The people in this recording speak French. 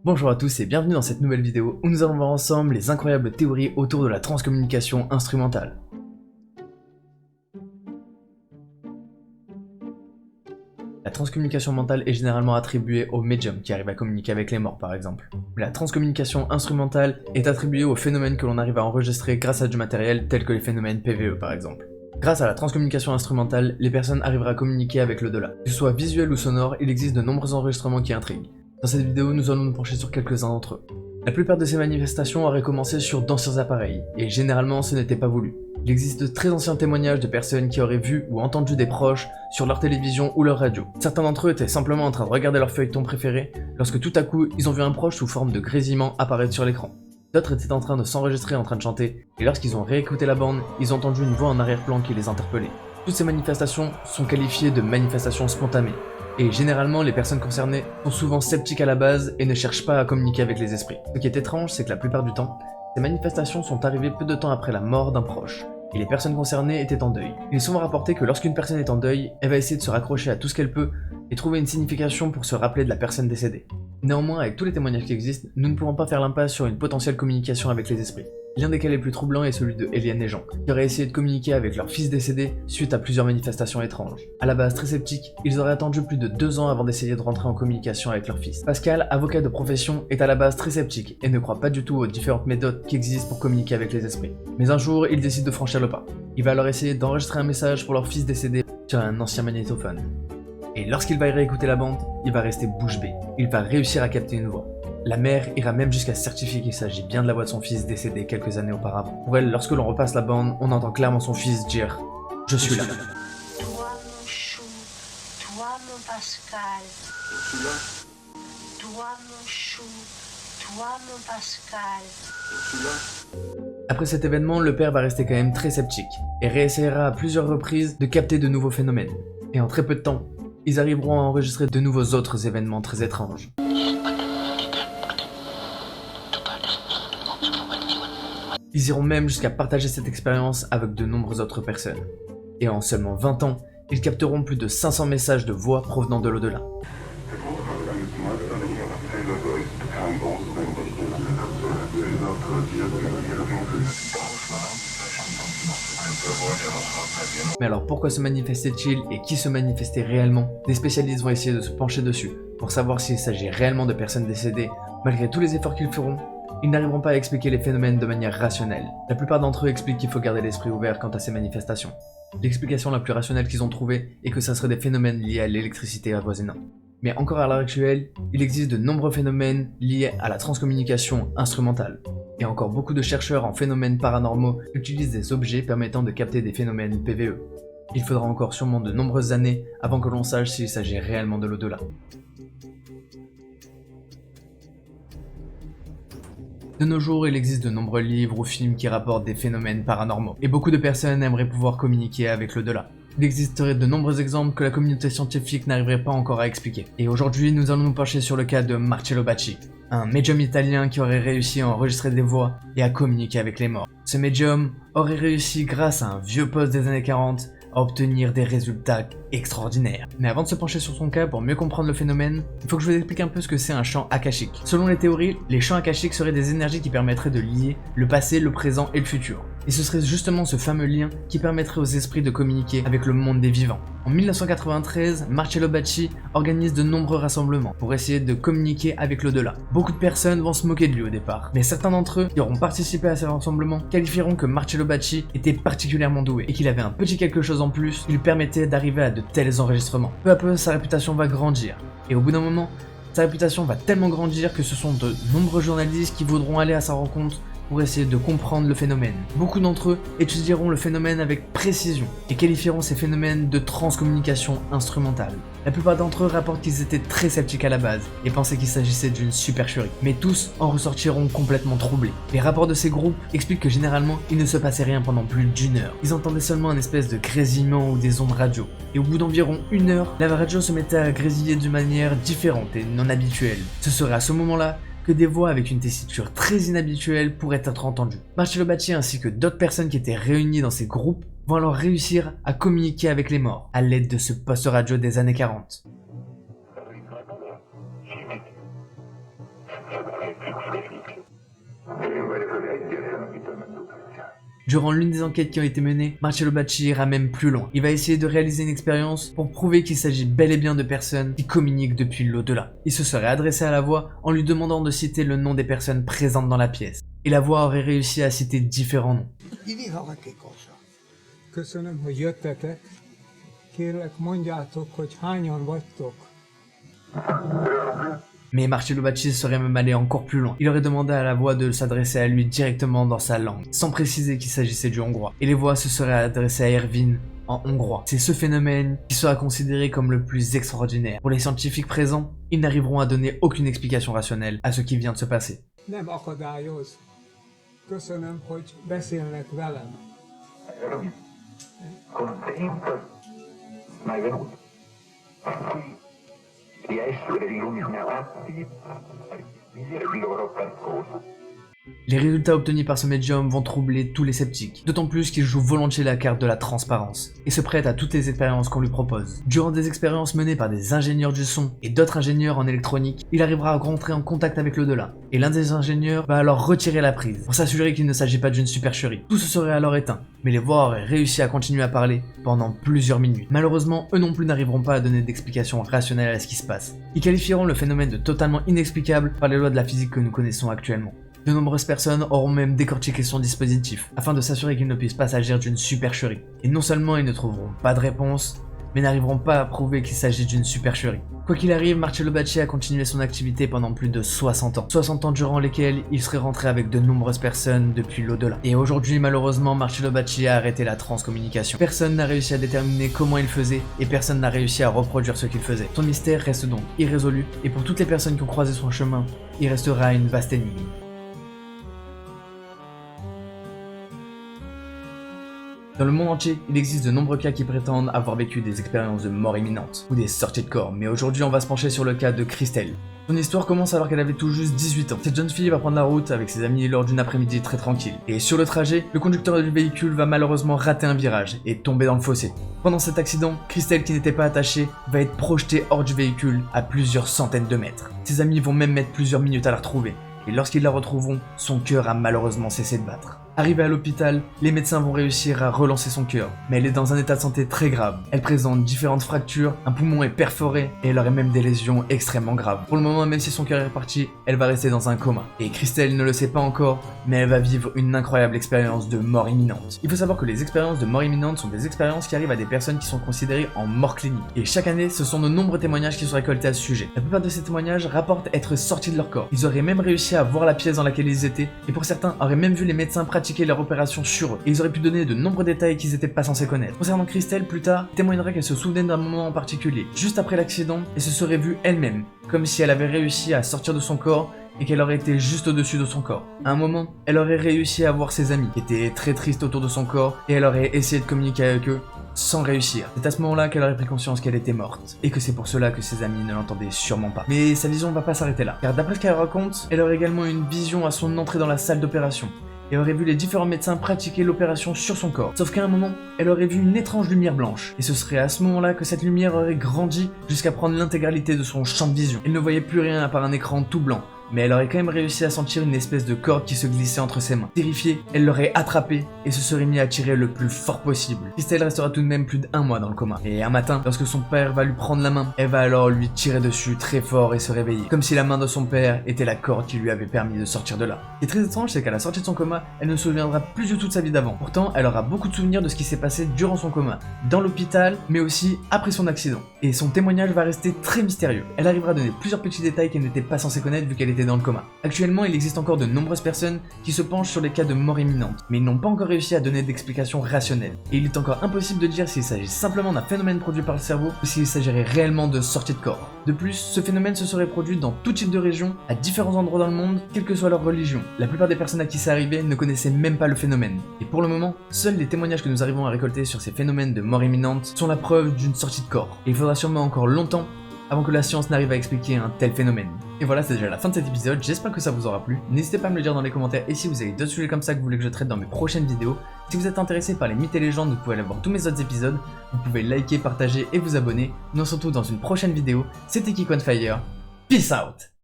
Bonjour à tous et bienvenue dans cette nouvelle vidéo où nous allons voir ensemble les incroyables théories autour de la transcommunication instrumentale. La transcommunication mentale est généralement attribuée aux médiums qui arrivent à communiquer avec les morts par exemple. La transcommunication instrumentale est attribuée aux phénomènes que l'on arrive à enregistrer grâce à du matériel tel que les phénomènes PVE par exemple. Grâce à la transcommunication instrumentale, les personnes arriveront à communiquer avec l'au-delà. Que ce soit visuel ou sonore, il existe de nombreux enregistrements qui intriguent. Dans cette vidéo, nous allons nous pencher sur quelques-uns d'entre eux. La plupart de ces manifestations auraient commencé sur d'anciens appareils, et généralement ce n'était pas voulu. Il existe de très anciens témoignages de personnes qui auraient vu ou entendu des proches sur leur télévision ou leur radio. Certains d'entre eux étaient simplement en train de regarder leur feuilleton préféré, lorsque tout à coup, ils ont vu un proche sous forme de grésillement apparaître sur l'écran. D'autres étaient en train de s'enregistrer en train de chanter, et lorsqu'ils ont réécouté la bande, ils ont entendu une voix en arrière-plan qui les interpellait. Toutes ces manifestations sont qualifiées de manifestations spontanées. Et généralement, les personnes concernées sont souvent sceptiques à la base et ne cherchent pas à communiquer avec les esprits. Ce qui est étrange, c'est que la plupart du temps, ces manifestations sont arrivées peu de temps après la mort d'un proche, et les personnes concernées étaient en deuil. Il est souvent rapporté que lorsqu'une personne est en deuil, elle va essayer de se raccrocher à tout ce qu'elle peut et trouver une signification pour se rappeler de la personne décédée. Néanmoins, avec tous les témoignages qui existent, nous ne pouvons pas faire l'impasse sur une potentielle communication avec les esprits. L'un des cas les plus troublants est celui de Eliane et Jean, qui auraient essayé de communiquer avec leur fils décédé suite à plusieurs manifestations étranges. À la base très sceptiques, ils auraient attendu plus de 2 ans avant d'essayer de rentrer en communication avec leur fils. Pascal, avocat de profession, est à la base très sceptique et ne croit pas du tout aux différentes méthodes qui existent pour communiquer avec les esprits. Mais un jour, il décide de franchir le pas. Il va alors essayer d'enregistrer un message pour leur fils décédé sur un ancien magnétophone. Et lorsqu'il va y réécouter la bande, il va rester bouche bée. Il va réussir à capter une voix. La mère ira même jusqu'à certifier qu'il s'agit bien de la voix de son fils décédé quelques années auparavant. Pour elle, lorsque l'on repasse la bande, on entend clairement son fils dire « Je suis là ». Toi mon chou, toi mon Pascal. Je suis là, Toi mon chou, toi mon Pascal. je suis là. Après cet événement, le père va rester quand même très sceptique et réessayera à plusieurs reprises de capter de nouveaux phénomènes. Et en très peu de temps, ils arriveront à enregistrer de nouveaux autres événements très étranges. Ils iront même jusqu'à partager cette expérience avec de nombreuses autres personnes. Et en seulement 20 ans, ils capteront plus de 500 messages de voix provenant de l'au-delà. Mais alors pourquoi se manifestait-il et qui se manifestait réellement? Des spécialistes vont essayer de se pencher dessus pour savoir s'il s'agit réellement de personnes décédées. Malgré tous les efforts qu'ils feront, ils n'arriveront pas à expliquer les phénomènes de manière rationnelle. La plupart d'entre eux expliquent qu'il faut garder l'esprit ouvert quant à ces manifestations. L'explication la plus rationnelle qu'ils ont trouvée est que ça serait des phénomènes liés à l'électricité avoisinante. Mais encore à l'heure actuelle, il existe de nombreux phénomènes liés à la transcommunication instrumentale. Et encore beaucoup de chercheurs en phénomènes paranormaux utilisent des objets permettant de capter des phénomènes PVE. Il faudra encore sûrement de nombreuses années avant que l'on sache s'il s'agit réellement de l'au-delà. De nos jours, il existe de nombreux livres ou films qui rapportent des phénomènes paranormaux, et beaucoup de personnes aimeraient pouvoir communiquer avec l'au-delà. Il existerait de nombreux exemples que la communauté scientifique n'arriverait pas encore à expliquer. Et aujourd'hui, nous allons nous pencher sur le cas de Marcello Bacci, un médium italien qui aurait réussi à enregistrer des voix et à communiquer avec les morts. Ce médium aurait réussi, grâce à un vieux poste des années 40, à obtenir des résultats extraordinaires. Mais avant de se pencher sur son cas pour mieux comprendre le phénomène, il faut que je vous explique un peu ce que c'est un champ akashique. Selon les théories, les champs akashiques seraient des énergies qui permettraient de lier le passé, le présent et le futur. Et ce serait justement ce fameux lien qui permettrait aux esprits de communiquer avec le monde des vivants. En 1993, Marcello Bacci organise de nombreux rassemblements pour essayer de communiquer avec l'au-delà. Beaucoup de personnes vont se moquer de lui au départ, mais certains d'entre eux qui auront participé à ces rassemblements qualifieront que Marcello Bacci était particulièrement doué et qu'il avait un petit quelque chose en plus qui lui permettait d'arriver à de tels enregistrements. Peu à peu, sa réputation va grandir, et au bout d'un moment, sa réputation va tellement grandir que ce sont de nombreux journalistes qui voudront aller à sa rencontre pour essayer de comprendre le phénomène. Beaucoup d'entre eux étudieront le phénomène avec précision et qualifieront ces phénomènes de transcommunication instrumentale. La plupart d'entre eux rapportent qu'ils étaient très sceptiques à la base et pensaient qu'il s'agissait d'une supercherie, mais tous en ressortiront complètement troublés. Les rapports de ces groupes expliquent que généralement, il ne se passait rien pendant plus d'1 heure. Ils entendaient seulement un espèce de grésillement ou des ondes radio, et au bout d'environ 1 heure, la radio se mettait à grésiller d'une manière différente et non habituelle. Ce serait à ce moment-là que des voix avec une tessiture très inhabituelle pourraient être entendues. Marcello Bacci ainsi que d'autres personnes qui étaient réunies dans ces groupes vont alors réussir à communiquer avec les morts à l'aide de ce poste radio des années 40. Durant l'une des enquêtes qui ont été menées, Marcello Bacci ira même plus loin. Il va essayer de réaliser une expérience pour prouver qu'il s'agit bel et bien de personnes qui communiquent depuis l'au-delà. Il se serait adressé à la voix en lui demandant de citer le nom des personnes présentes dans la pièce. Et la voix aurait réussi à citer différents noms. Köszönöm, hogy jöttetek. Kérlek, mondjátok, hogy hányan vagytok. Mais Marcello Bacci serait même allé encore plus loin. Il aurait demandé à la voix de s'adresser à lui directement dans sa langue, sans préciser qu'il s'agissait du hongrois. Et les voix se seraient adressées à Ervin en hongrois. C'est ce phénomène qui sera considéré comme le plus extraordinaire. Pour les scientifiques présents, ils n'arriveront à donner aucune explication rationnelle à ce qui vient de se passer. Nem akadályoz. Köszönöm, hogy beszélnek velem. Les résultats obtenus par ce médium vont troubler tous les sceptiques, d'autant plus qu'il joue volontiers la carte de la transparence, et se prête à toutes les expériences qu'on lui propose. Durant des expériences menées par des ingénieurs du son et d'autres ingénieurs en électronique, il arrivera à rentrer en contact avec l'au-delà, et l'un des ingénieurs va alors retirer la prise, pour s'assurer qu'il ne s'agit pas d'une supercherie. Tout se serait alors éteint, mais les voix auraient réussi à continuer à parler pendant plusieurs minutes. Malheureusement, eux non plus n'arriveront pas à donner d'explication rationnelle à ce qui se passe. Ils qualifieront le phénomène de totalement inexplicable par les lois de la physique que nous connaissons actuellement. De nombreuses personnes auront même décortiqué son dispositif, afin de s'assurer qu'il ne puisse pas s'agir d'une supercherie. Et non seulement ils ne trouveront pas de réponse, mais n'arriveront pas à prouver qu'il s'agit d'une supercherie. Quoi qu'il arrive, Marcello Bacci a continué son activité pendant plus de 60 ans. 60 ans durant lesquels il serait rentré avec de nombreuses personnes depuis l'au-delà. Et aujourd'hui, malheureusement, Marcello Bacci a arrêté la transcommunication. Personne n'a réussi à déterminer comment il faisait, et personne n'a réussi à reproduire ce qu'il faisait. Son mystère reste donc irrésolu, et pour toutes les personnes qui ont croisé son chemin, il restera une vaste énigme. Dans le monde entier, il existe de nombreux cas qui prétendent avoir vécu des expériences de mort imminente, ou des sorties de corps, mais aujourd'hui on va se pencher sur le cas de Christelle. Son histoire commence alors qu'elle avait tout juste 18 ans. Cette jeune fille va prendre la route avec ses amis lors d'une après-midi très tranquille. Et sur le trajet, le conducteur du véhicule va malheureusement rater un virage et tomber dans le fossé. Pendant cet accident, Christelle, qui n'était pas attachée, va être projetée hors du véhicule à plusieurs centaines de mètres. Ses amis vont même mettre plusieurs minutes à la retrouver. Et lorsqu'ils la retrouveront, son cœur a malheureusement cessé de battre. Arrivée à l'hôpital, les médecins vont réussir à relancer son cœur, mais elle est dans un état de santé très grave. Elle présente différentes fractures, un poumon est perforé et elle aurait même des lésions extrêmement graves. Pour le moment, même si son cœur est parti, elle va rester dans un coma. Et Christelle ne le sait pas encore, mais elle va vivre une incroyable expérience de mort imminente. Il faut savoir que les expériences de mort imminente sont des expériences qui arrivent à des personnes qui sont considérées en mort clinique. Et chaque année, ce sont de nombreux témoignages qui sont récoltés à ce sujet. La plupart de ces témoignages rapportent être sortis de leur corps. Ils auraient même réussi à voir la pièce dans laquelle ils étaient, et pour certains, auraient même vu les médecins pratiquer leur opération sur eux, et ils auraient pu donner de nombreux détails qu'ils étaient pas censés connaître. Concernant Christelle, plus tard, témoignerait qu'elle se souvenait d'un moment en particulier, juste après l'accident, et se serait vue elle-même, comme si elle avait réussi à sortir de son corps et qu'elle aurait été juste au-dessus de son corps. À un moment, elle aurait réussi à voir ses amis, qui étaient très tristes autour de son corps, et elle aurait essayé de communiquer avec eux, sans réussir. C'est à ce moment-là qu'elle aurait pris conscience qu'elle était morte, et que c'est pour cela que ses amis ne l'entendaient sûrement pas. Mais sa vision va pas s'arrêter là, car d'après ce qu'elle raconte, elle aurait également eu une vision à son entrée dans la salle d'opération, et aurait vu les différents médecins pratiquer l'opération sur son corps. Sauf qu'à un moment, elle aurait vu une étrange lumière blanche, et ce serait à ce moment-là que cette lumière aurait grandi jusqu'à prendre l'intégralité de son champ de vision. Elle ne voyait plus rien à part un écran tout blanc, mais elle aurait quand même réussi à sentir une espèce de corde qui se glissait entre ses mains. Terrifiée, elle l'aurait attrapé et se serait mis à tirer le plus fort possible. Christelle restera tout de même plus d'1 mois dans le coma. Et un matin, lorsque son père va lui prendre la main, elle va alors lui tirer dessus très fort et se réveiller, comme si la main de son père était la corde qui lui avait permis de sortir de là. Ce qui est très étrange, c'est qu'à la sortie de son coma, elle ne se souviendra plus du tout de sa vie d'avant. Pourtant, elle aura beaucoup de souvenirs de ce qui s'est passé durant son coma, dans l'hôpital, mais aussi après son accident. Et son témoignage va rester très mystérieux. Elle arrivera à donner plusieurs petits détails qu'elle n'était pas censée connaître vu qu'elle était dans le coma. Actuellement, il existe encore de nombreuses personnes qui se penchent sur les cas de mort imminente, mais ils n'ont pas encore réussi à donner d'explications rationnelles. Et il est encore impossible de dire s'il s'agit simplement d'un phénomène produit par le cerveau ou s'il s'agirait réellement de sortie de corps. De plus, ce phénomène se serait produit dans tout type de région, à différents endroits dans le monde, quelle que soit leur religion. La plupart des personnes à qui c'est arrivé ne connaissaient même pas le phénomène. Et pour le moment, seuls les témoignages que nous arrivons à récolter sur ces phénomènes de mort imminente sont la preuve d'une sortie de corps. Et il faudra sûrement encore longtemps avant que la science n'arrive à expliquer un tel phénomène. Et voilà, c'est déjà la fin de cet épisode, j'espère que ça vous aura plu. N'hésitez pas à me le dire dans les commentaires et si vous avez d'autres sujets comme ça que vous voulez que je traite dans mes prochaines vidéos. Si vous êtes intéressé par les mythes et légendes, vous pouvez aller voir tous mes autres épisodes. Vous pouvez liker, partager et vous abonner. Nous on se retrouve dans une prochaine vidéo. C'était Kiko on Fire. Peace out!